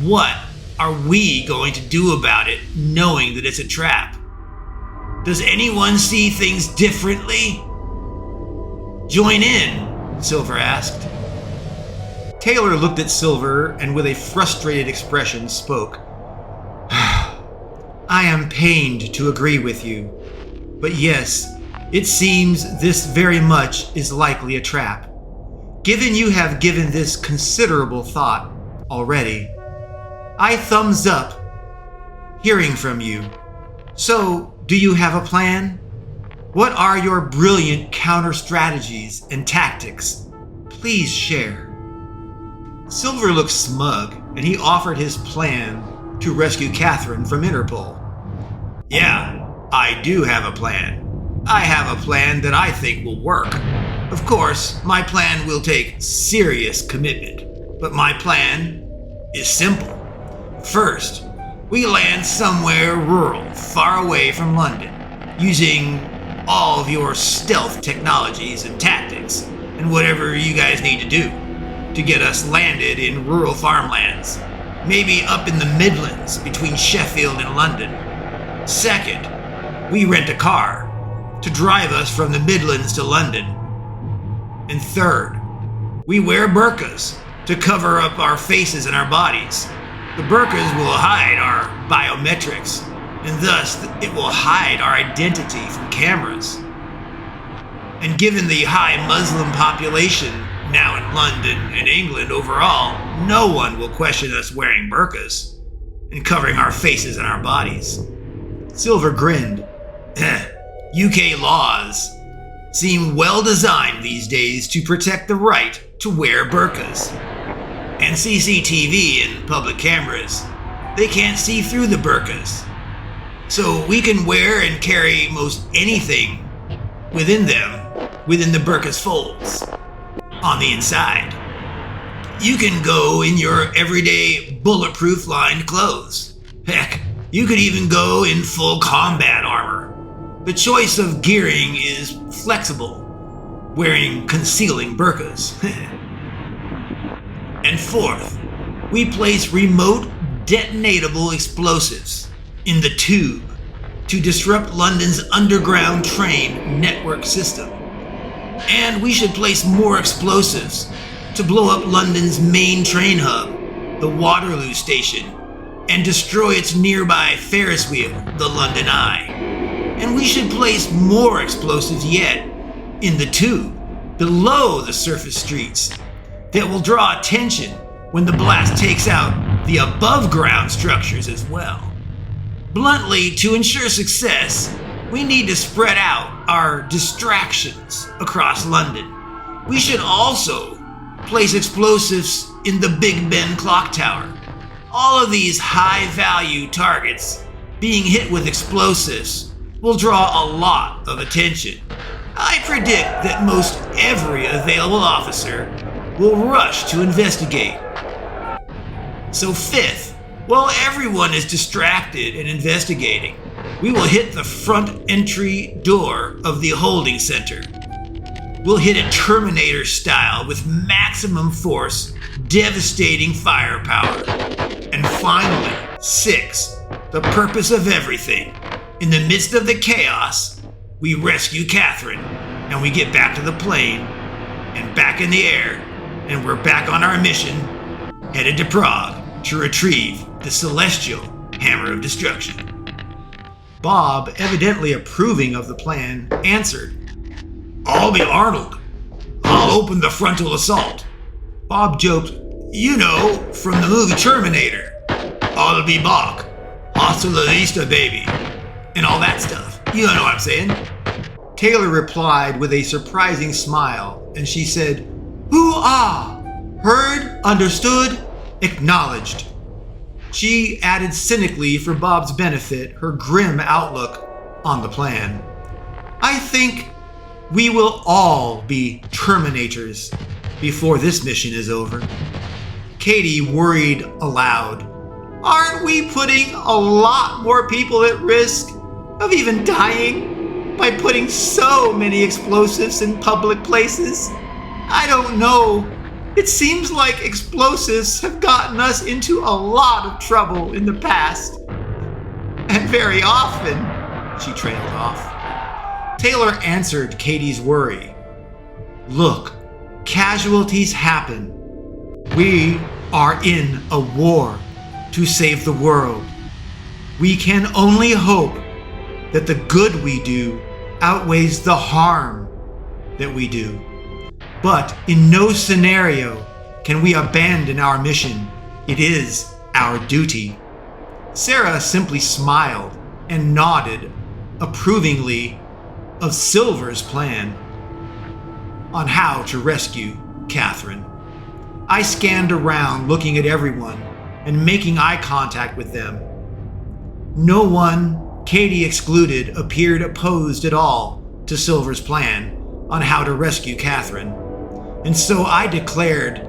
Speaker 1: what are we going to do about it, knowing that it's a trap? Does anyone see things differently? Join in, Silver asked. Taylor looked at Silver and with a frustrated expression spoke. I am pained to agree with you, but yes, it seems this very much is likely a trap. Given you have given this considerable thought already, I thumbs up hearing from you. So, do you have a plan? What are your brilliant counter strategies and tactics? Please share. Silver looked smug, and he offered his plan to rescue Catherine from Interpol. Yeah, I do have a plan. I have a plan that I think will work. Of course, my plan will take serious commitment, but my plan is simple. First, we land somewhere rural, far away from London, using all of your stealth technologies and tactics, and whatever you guys need to do to get us landed in rural farmlands, maybe up in the Midlands between Sheffield and London. Second, we rent a car to drive us from the Midlands to London. And third, we wear burqas to cover up our faces and our bodies. The burqas will hide our biometrics, and thus it will hide our identity from cameras. And given the high Muslim population now in London and England overall, no one will question us wearing burqas and covering our faces and our bodies. Silver grinned. UK laws seem well designed these days to protect the right to wear burqas. And CCTV and public cameras, they can't see through the burqas. So we can wear and carry most anything within the burqa's folds, on the inside. You can go in your everyday bulletproof lined clothes. Heck, you could even go in full combat armor. The choice of gearing is flexible, wearing concealing burqas. And fourth, we place remote detonatable explosives in the tube to disrupt London's underground train network system. And we should place more explosives to blow up London's main train hub, the Waterloo station, and destroy its nearby Ferris wheel, the London Eye. And we should place more explosives yet in the tube below the surface streets that will draw attention when the blast takes out the above ground structures as well. Bluntly, to ensure success, we need to spread out our distractions across London. We should also place explosives in the Big Ben clock tower. All of these high-value targets being hit with explosives will draw a lot of attention. I predict that most every available officer will rush to investigate. So fifth, while everyone is distracted and investigating, we will hit the front entry door of the holding center. We'll hit it Terminator style with maximum force, devastating firepower. And finally, six, the purpose of everything. In the midst of the chaos, we rescue Catherine, and we get back to the plane, and back in the air, and we're back on our mission, headed to Prague to retrieve the celestial hammer of destruction. Bob, evidently approving of the plan, answered, "I'll be Arnold. I'll open the frontal assault." Bob joked, "You know, from the movie Terminator. I'll be Bach. Hasta la vista, baby." And all that stuff. You know what I'm saying? Taylor replied with a surprising smile, and she said, "Hoo-ah! Heard, understood, acknowledged." She added cynically for Bob's benefit her grim outlook on the plan. "I think we will all be Terminators before this mission is over." Katie worried aloud. "Aren't we putting a lot more people at risk of even dying by putting so many explosives in public places? I don't know. It seems like explosives have gotten us into a lot of trouble in the past. And very often," she trailed off. Taylor answered Katie's worry. "Look, casualties happen. We are in a war to save the world. We can only hope that the good we do outweighs the harm that we do. But in no scenario can we abandon our mission. It is our duty." Sarah simply smiled and nodded approvingly of Silver's plan on how to rescue Catherine. I scanned around looking at everyone and making eye contact with them. No one, Katie excluded, appeared opposed at all to Silver's plan on how to rescue Catherine. And so I declared,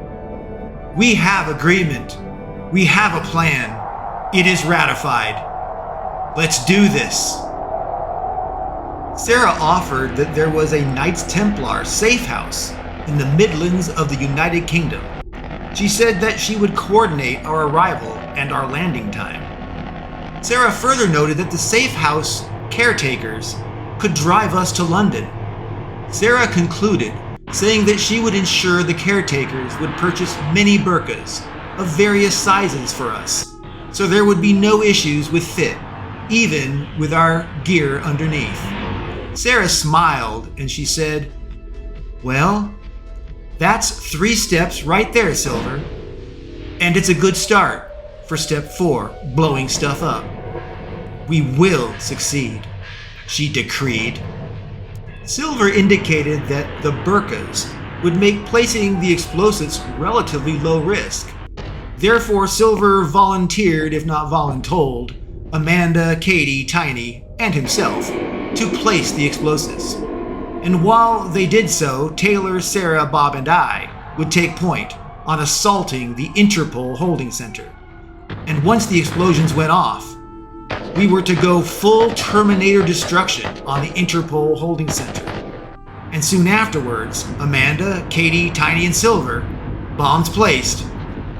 Speaker 1: "We have agreement. We have a plan. It is ratified. Let's do this." Sarah offered that there was a Knights Templar safe house in the Midlands of the United Kingdom. She said that she would coordinate our arrival and our landing time. Sarah further noted that the safe house caretakers could drive us to London. Sarah concluded, saying that she would ensure the caretakers would purchase many burqas of various sizes for us, so there would be no issues with fit, even with our gear underneath. Sarah smiled and she said, "Well, that's 3 steps right there, Silver. And it's a good start for step 4, blowing stuff up. We will succeed," she decreed. Silver indicated that the burqas would make placing the explosives relatively low risk. Therefore, Silver volunteered, if not voluntold, Amanda, Katie, Tiny, and himself to place the explosives. And while they did so, Taylor, Sarah, Bob, and I would take point on assaulting the Interpol holding center. And once the explosions went off, we were to go full Terminator destruction on the Interpol holding center. And soon afterwards, Amanda, Katie, Tiny, and Silver, bombs placed,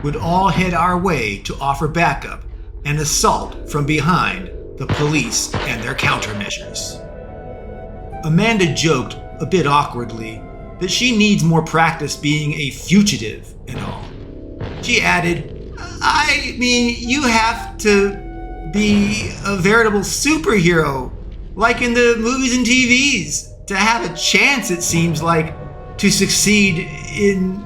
Speaker 1: would all head our way to offer backup and assault from behind the police and their countermeasures. Amanda joked a bit awkwardly that she needs more practice being a fugitive and all. She added, "I mean, you have to be a veritable superhero, like in the movies and TVs, to have a chance, it seems like, to succeed in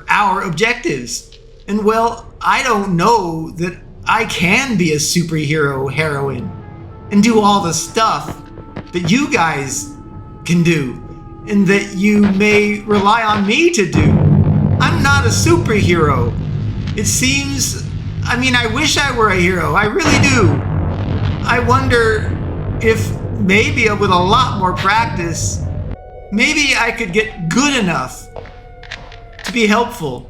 Speaker 1: our objectives. And well, I don't know that I can be a superhero heroine and do all the stuff that you guys can do, and that you may rely on me to do. I'm not a superhero. It seems, I wish I were a hero. I really do. I wonder if maybe with a lot more practice, maybe I could get good enough to be helpful,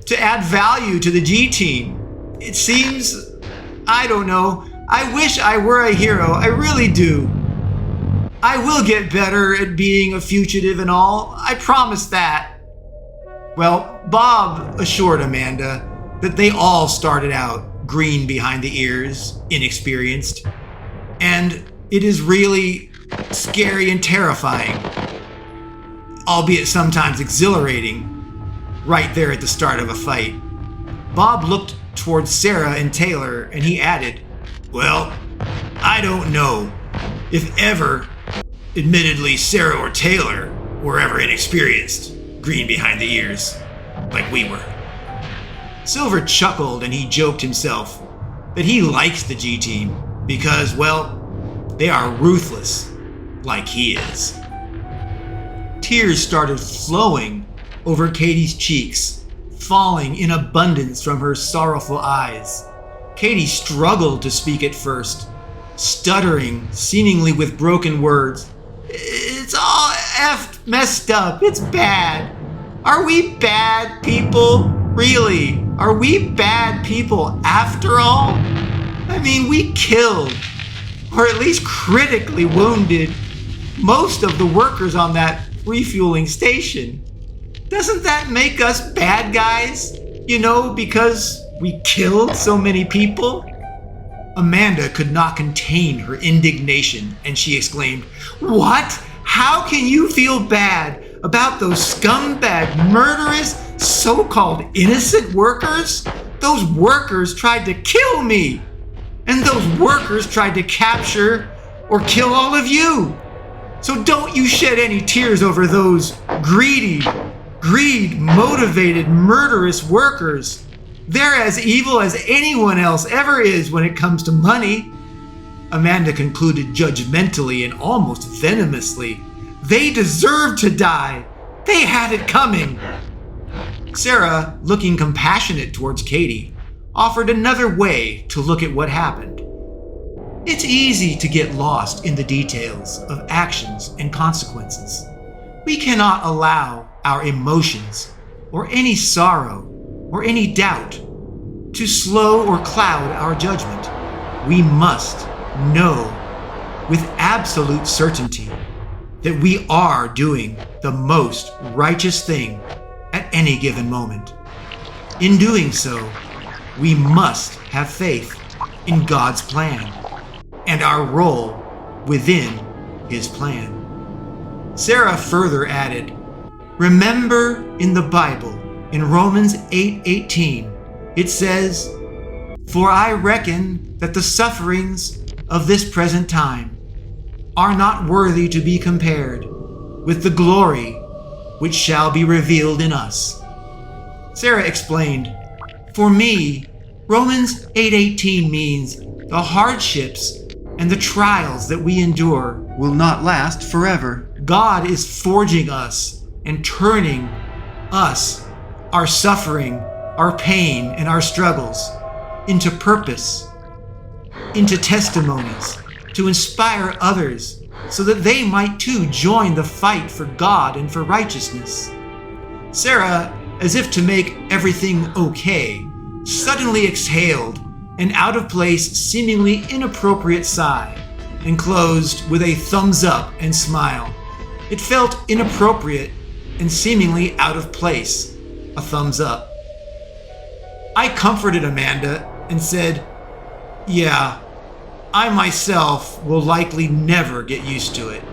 Speaker 1: to add value to the GTeam. It seems, I don't know, I wish I were a hero. I really do. I will get better at being a fugitive and all. I promise that." Well, Bob assured Amanda that they all started out green behind the ears, inexperienced, and it is really scary and terrifying, albeit sometimes exhilarating, right there at the start of a fight. Bob looked towards Sarah and Taylor and he added, "Well, I don't know if ever, admittedly, Sarah or Taylor were ever inexperienced, green behind the ears, like we were." Silver chuckled and he joked himself that he likes the GTeam because, well, they are ruthless, like he is. Tears started flowing over Katie's cheeks, falling in abundance from her sorrowful eyes. Katie struggled to speak at first, stuttering, seemingly with broken words. "It's all effed messed up. It's bad. Are we bad people? Really? Are we bad people after all? We killed, or at least critically wounded, most of the workers on that refueling station. Doesn't that make us bad guys? Because we killed so many people?" Amanda could not contain her indignation, and she exclaimed, "What? How can you feel bad about those scumbag, murderous, so-called innocent workers? Those workers tried to kill me, and those workers tried to capture or kill all of you. So don't you shed any tears over those greed-motivated, murderous workers. They're as evil as anyone else ever is when it comes to money." Amanda concluded judgmentally and almost venomously, "They deserve to die. They had it coming." Sarah, looking compassionate towards Katie, offered another way to look at what happened. It's easy to get lost in the details of actions and consequences. We cannot allow our emotions, or any sorrow, or any doubt, to slow or cloud our judgment. We must know with absolute certainty that we are doing the most righteous thing at any given moment. In doing so, we must have faith in God's plan and our role within His plan. Sarah further added, "Remember in the Bible, in Romans 8:18, it says, 'For I reckon that the sufferings of this present time are not worthy to be compared with the glory which shall be revealed in us.'" Sarah explained, "For me, Romans 8:18 means the hardships and the trials that we endure will not last forever. God is forging us and turning us, our suffering, our pain, and our struggles into purpose, into testimonies, to inspire others so that they might too join the fight for God and for righteousness." Sarah, as if to make everything okay, suddenly exhaled an out-of-place, seemingly inappropriate sigh and closed with a thumbs up and smile. It felt inappropriate and seemingly out of place, a thumbs up. I comforted Amanda and said, "Yeah, I myself will likely never get used to it.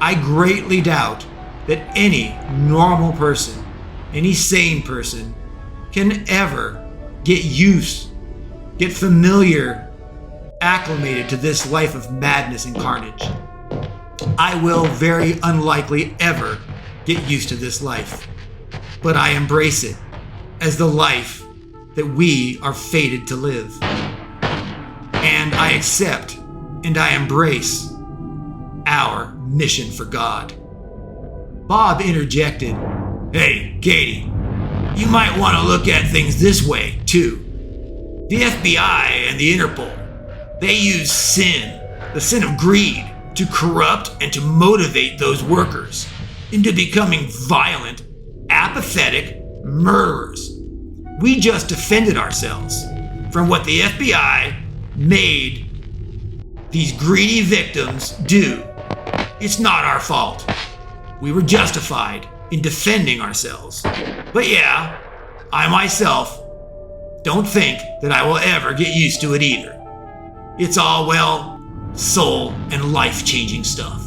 Speaker 1: I greatly doubt that any normal person, any sane person, can ever get familiar, acclimated to this life of madness and carnage. I will very unlikely ever get used to this life, but I embrace it as the life that we are fated to live. And I accept and I embrace our mission for God." Bob interjected, "Hey, Katie, you might want to look at things this way, too. The FBI and the Interpol, they use sin, the sin of greed, to corrupt and to motivate those workers into becoming violent, apathetic murderers. We just defended ourselves from what the FBI made these greedy victims do. It's not our fault. We were justified in defending ourselves. But yeah, I myself don't think that I will ever get used to it either. It's all, well, soul and life-changing stuff."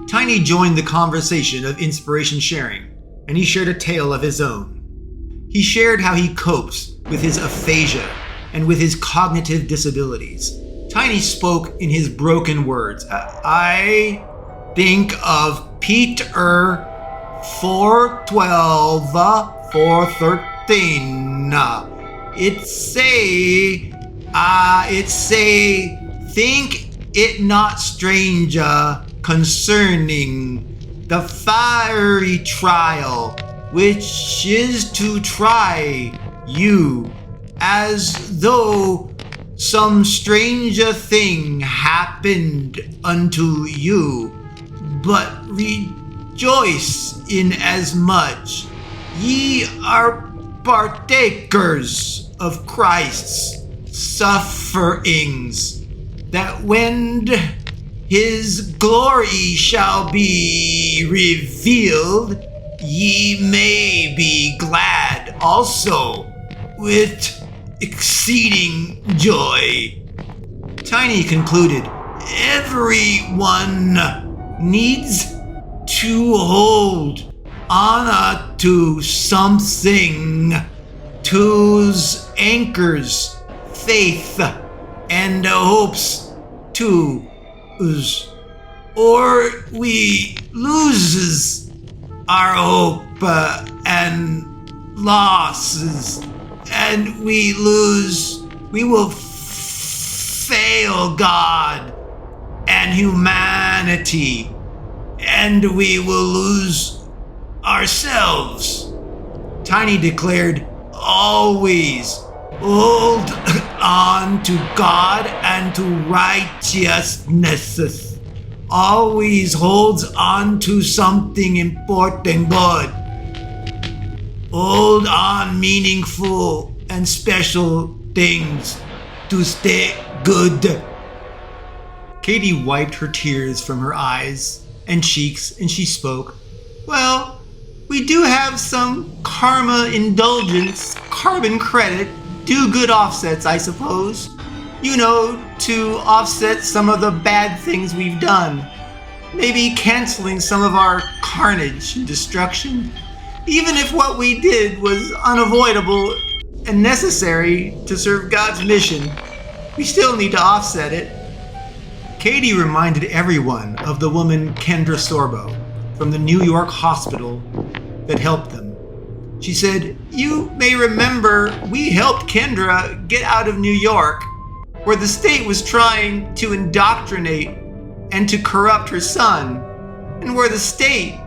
Speaker 1: Tiny joined the conversation of inspiration sharing, and he shared a tale of his own. He shared how he copes with his aphasia and with his cognitive disabilities. Tiny spoke in his broken words. "I think of Peter 4:12, 4:13. It say, think it not strange concerning the fiery trial, which is to try you, as though some stranger thing happened unto you, but rejoice inasmuch ye are partakers of Christ's sufferings, that when His glory shall be revealed, ye may be glad also with exceeding joy." Tiny concluded, "Everyone needs to hold on to something whose anchors faith and hopes too, or we loses our hope and losses, and we will fail God and humanity, and we will lose ourselves." Tiny declared, "Always hold on to God and to righteousness. Always holds on to something important good. Hold on meaningful and special things to stay good." Katie wiped her tears from her eyes and cheeks, and she spoke. Well, we do have some karma indulgence, carbon credit, do-good offsets, I suppose. You know, to offset some of the bad things we've done. Maybe canceling some of our carnage and destruction. Even if what we did was unavoidable and necessary to serve God's mission, we still need to offset it. Katie reminded everyone of the woman Kendra Sorbo from the New York hospital that helped them. She said, "You may remember we helped Kendra get out of New York, where the state was trying to indoctrinate and to corrupt her son, and where the state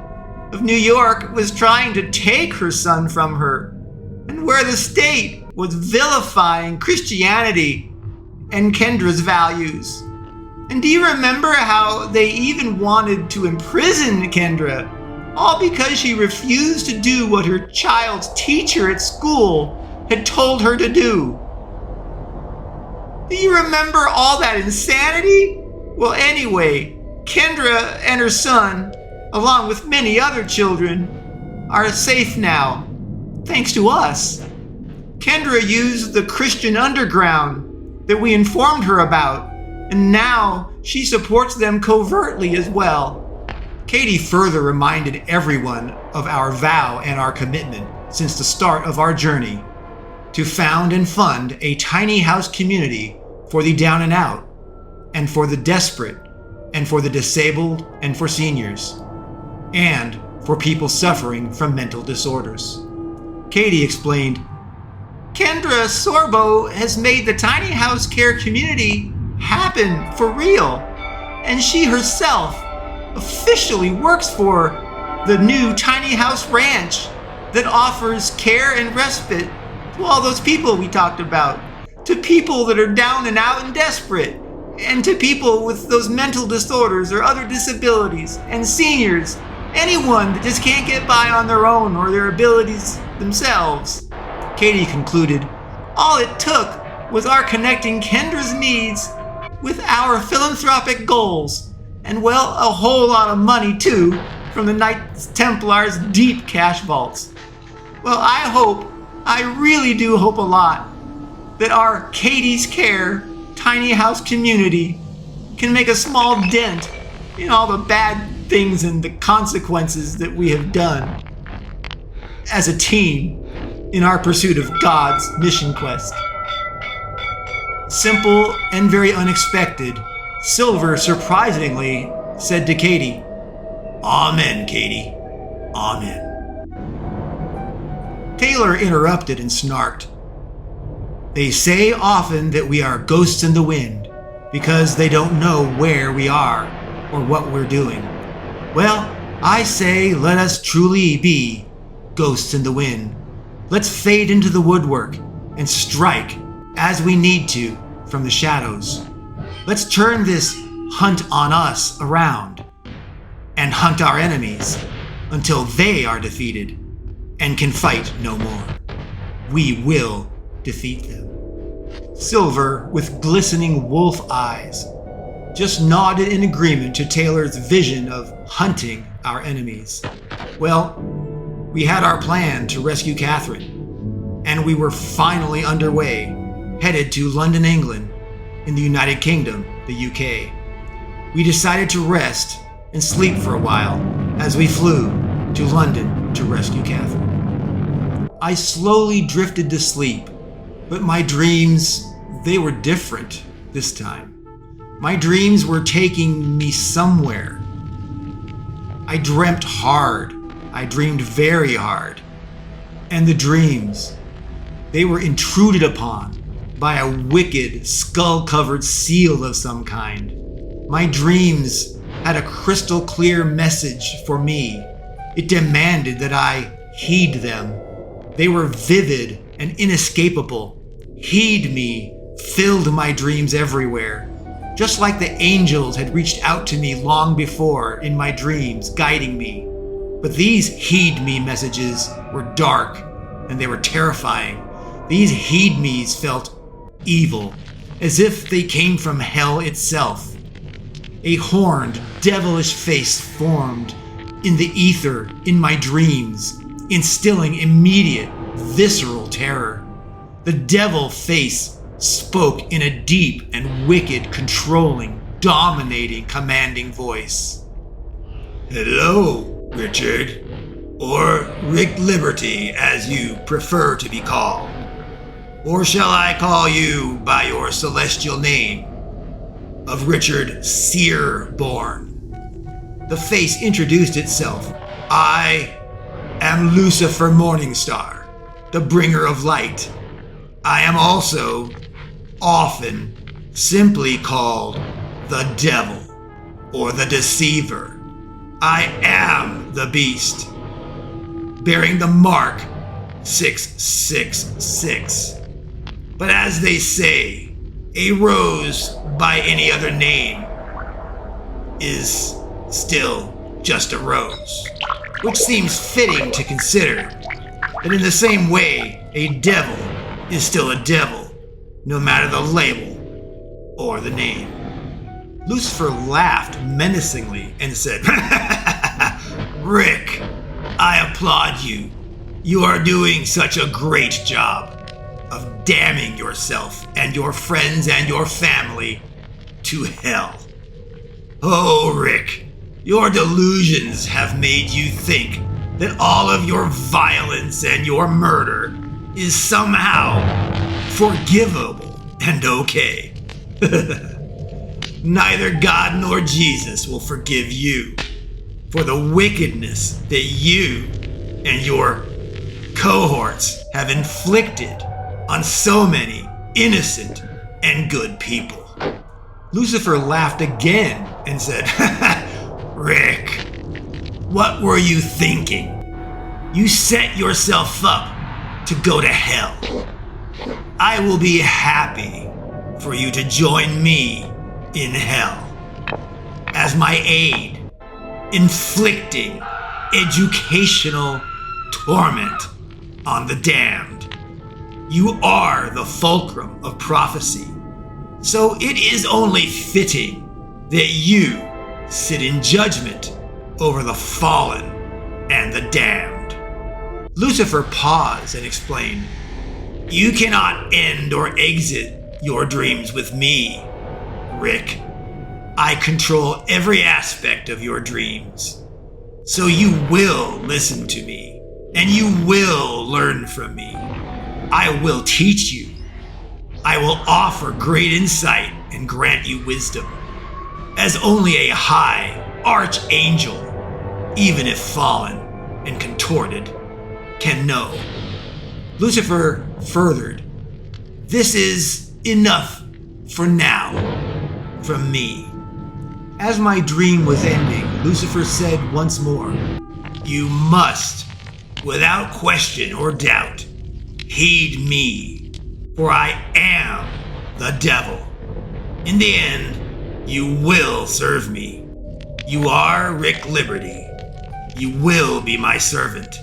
Speaker 1: of New York was trying to take her son from her, and where the state was vilifying Christianity and Kendra's values. And do you remember how they even wanted to imprison Kendra, all because she refused to do what her child's teacher at school had told her to do? Do you remember all that insanity? Well, anyway, Kendra and her son, along with many other children, are safe now, thanks to us. Kendra used the Christian underground that we informed her about, and now she supports them covertly as well." Katie further reminded everyone of our vow and our commitment since the start of our journey to found and fund a tiny house community for the down and out, and for the desperate, and for the disabled, and for seniors, and for people suffering from mental disorders. Katie explained, "Kendra Sorbo has made the tiny house care community happen for real, and she herself officially works for the new tiny house ranch that offers care and respite to all those people we talked about, to people that are down and out and desperate, and to people with those mental disorders or other disabilities, and seniors, anyone that just can't get by on their own or their abilities themselves." Katie concluded, "All it took was our connecting Kendra's needs with our philanthropic goals, and well, a whole lot of money too, from the Knights Templar's deep cash vaults. Well, I really do hope a lot, that our Katie's Care tiny house community can make a small dent in all the bad things and the consequences that we have done as a team in our pursuit of God's mission quest." Simple and very unexpected, Silver surprisingly said to Katie, "Amen, Katie. Amen." Taylor interrupted and snarked, "They say often that we are ghosts in the wind because they don't know where we are or what we're doing. Well, I say let us truly be ghosts in the wind. Let's fade into the woodwork and strike as we need to from the shadows. Let's turn this hunt on us around and hunt our enemies until they are defeated and can fight no more. We will defeat them." Silver, with glistening wolf eyes, just nodded in agreement to Taylor's vision of hunting our enemies. Well, we had our plan to rescue Catherine, and we were finally underway, headed to London, England, in the United Kingdom, the UK. We decided to rest and sleep for a while as we flew to London to rescue Catherine. I slowly drifted to sleep, but my dreams, they were different this time. My dreams were taking me somewhere. I dreamt hard. I dreamed very hard. And the dreams, they were intruded upon by a wicked, skull-covered seal of some kind. My dreams had a crystal clear message for me. It demanded that I heed them. They were vivid and inescapable. Heed me filled my dreams everywhere, just like the angels had reached out to me long before in my dreams, guiding me. But these heed me messages were dark and they were terrifying. These heed me's felt evil, as if they came from hell itself. A horned, devilish face formed in the ether in my dreams, instilling immediate, visceral terror. The devil face spoke in a deep and wicked, controlling, dominating, commanding voice. "Hello, Richard, or Rick Liberty, as you prefer to be called. Or shall I call you by your celestial name of Richard Searborn?" The face introduced itself. "I am Lucifer Morningstar, the bringer of light. I am also often simply called the devil or the deceiver. I am the beast, bearing the mark 666. But as they say, a rose by any other name is still just a rose, which seems fitting to consider that in the same way, a devil is still a devil, no matter the label or the name." Lucifer laughed menacingly and said, "Rick, I applaud you. You are doing such a great job of damning yourself and your friends and your family to hell. Oh, Rick, your delusions have made you think that all of your violence and your murder is somehow forgivable and okay. Neither God nor Jesus will forgive you for the wickedness that you and your cohorts have inflicted on so many innocent and good people." Lucifer laughed again and said, "Rick, what were you thinking? You set yourself up to go to hell. I will be happy for you to join me in hell as my aid, inflicting educational torment on the damned. You are the fulcrum of prophecy, so it is only fitting that you sit in judgment over the fallen and the damned." Lucifer paused and explained, "You cannot end or exit your dreams with me, Rick. I control every aspect of your dreams. So you will listen to me, and you will learn from me. I will teach you. I will offer great insight and grant you wisdom, as only a high archangel, even if fallen and contorted, can know." Lucifer furthered, "This is enough for now from me." As my dream was ending, Lucifer said once more, "You must, without question or doubt, heed me, for I am the devil. In the end, you will serve me. You are Rick Liberty. You will be my servant,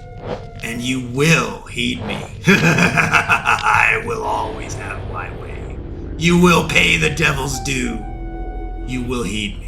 Speaker 1: and you will heed me. I will always have my way. You will pay the devil's due. You will heed me."